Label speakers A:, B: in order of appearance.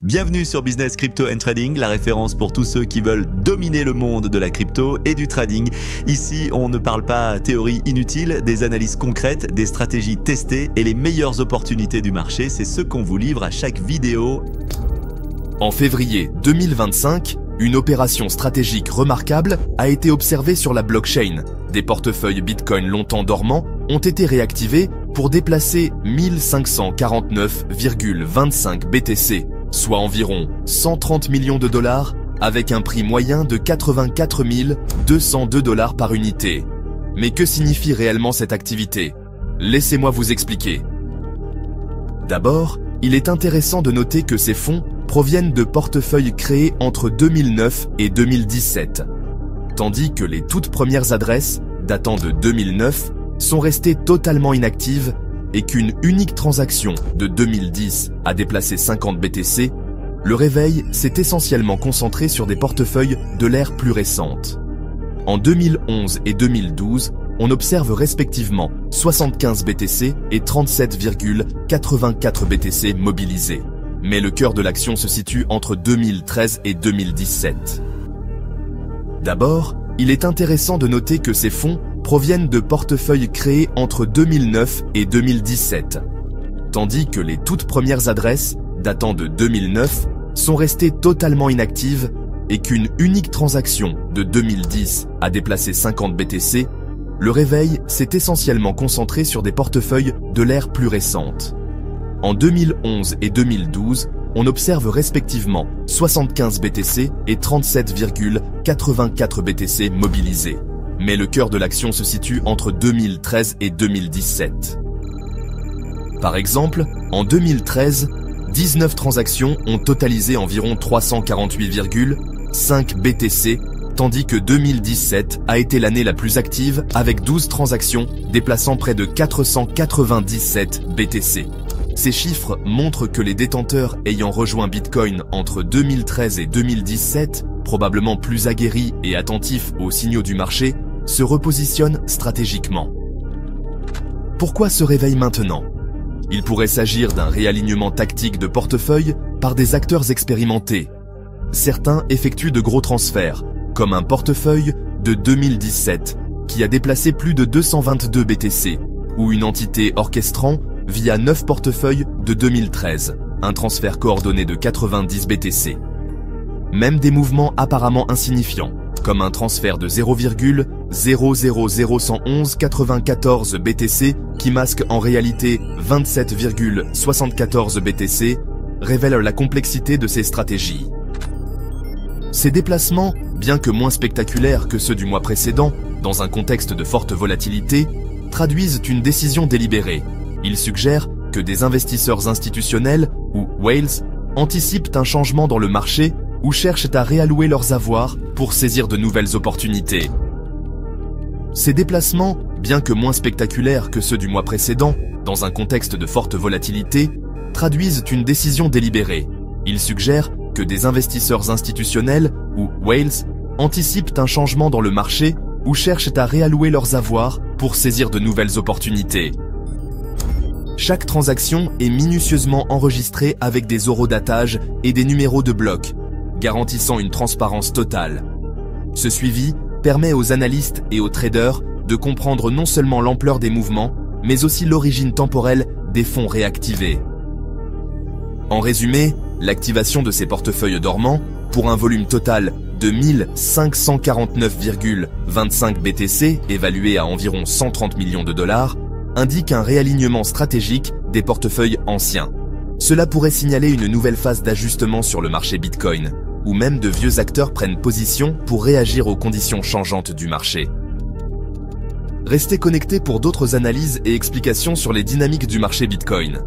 A: Bienvenue sur Business Crypto and Trading, la référence pour tous ceux qui veulent dominer le monde de la crypto et du trading. Ici, on ne parle pas théorie inutile, des analyses concrètes, des stratégies testées et les meilleures opportunités du marché. C'est ce qu'on vous livre à chaque vidéo.
B: En février 2025, une opération stratégique remarquable a été observée sur la blockchain. Des portefeuilles Bitcoin longtemps dormants ont été réactivés pour déplacer 1549,25 BTC, soit environ 130 millions de dollars, avec un prix moyen de 84 202 dollars par unité. Mais que signifie réellement cette activité? Laissez-moi vous expliquer. D'abord, il est intéressant de noter que ces fonds proviennent de portefeuilles créés entre 2009 et 2017, tandis que les toutes premières adresses, datant de 2009, sont restées totalement inactives et qu'une unique transaction de 2010 a déplacé 50 BTC, le réveil s'est essentiellement concentré sur des portefeuilles de l'ère plus récente. En 2011 et 2012, on observe respectivement 75 BTC et 37,84 BTC mobilisés. Mais le cœur de l'action se situe entre 2013 et 2017. D'abord, il est intéressant de noter que ces fonds proviennent de portefeuilles créés entre 2009 et 2017, tandis que les toutes premières adresses, datant de 2009, sont restées totalement inactives et qu'une unique transaction de 2010 a déplacé 50 BTC, le réveil s'est essentiellement concentré sur des portefeuilles de l'ère plus récente. En 2011 et 2012, on observe respectivement 75 BTC et 37,84 BTC mobilisés. Mais le cœur de l'action se situe entre 2013 et 2017. Par exemple, en 2013, 19 transactions ont totalisé environ 348,5 BTC, tandis que 2017 a été l'année la plus active avec 12 transactions déplaçant près de 497 BTC. Ces chiffres montrent que les détenteurs ayant rejoint Bitcoin entre 2013 et 2017, probablement plus aguerris et attentifs aux signaux du marché, se repositionnent stratégiquement. Pourquoi ce réveil maintenant? Il pourrait s'agir d'un réalignement tactique de portefeuille par des acteurs expérimentés. Certains effectuent de gros transferts, comme un portefeuille de 2017 qui a déplacé plus de 222 BTC, ou une entité orchestrant via 9 portefeuilles de 2013, un transfert coordonné de 90 BTC. Même des mouvements apparemment insignifiants, comme un transfert de 0,00011194 BTC qui masque en réalité 27,74 BTC, révèlent la complexité de ces stratégies. Ces déplacements, bien que moins spectaculaires que ceux du mois précédent, dans un contexte de forte volatilité, traduisent une décision délibérée. Ils suggèrent que des investisseurs institutionnels, ou whales, anticipent un changement dans le marché ou cherchent à réallouer leurs avoirs pour saisir de nouvelles opportunités. Ces déplacements, bien que moins spectaculaires que ceux du mois précédent, dans un contexte de forte volatilité, traduisent une décision délibérée. Ils suggèrent que des investisseurs institutionnels, ou whales, anticipent un changement dans le marché ou cherchent à réallouer leurs avoirs pour saisir de nouvelles opportunités. Chaque transaction est minutieusement enregistrée avec des horodatages et des numéros de bloc, garantissant une transparence totale. Ce suivi permet aux analystes et aux traders de comprendre non seulement l'ampleur des mouvements, mais aussi l'origine temporelle des fonds réactivés. En résumé, l'activation de ces portefeuilles dormants, pour un volume total de 1549,25 BTC, évalué à environ 130 millions de dollars, indique un réalignement stratégique des portefeuilles anciens. Cela pourrait signaler une nouvelle phase d'ajustement sur le marché Bitcoin, où même de vieux acteurs prennent position pour réagir aux conditions changeantes du marché. Restez connectés pour d'autres analyses et explications sur les dynamiques du marché Bitcoin.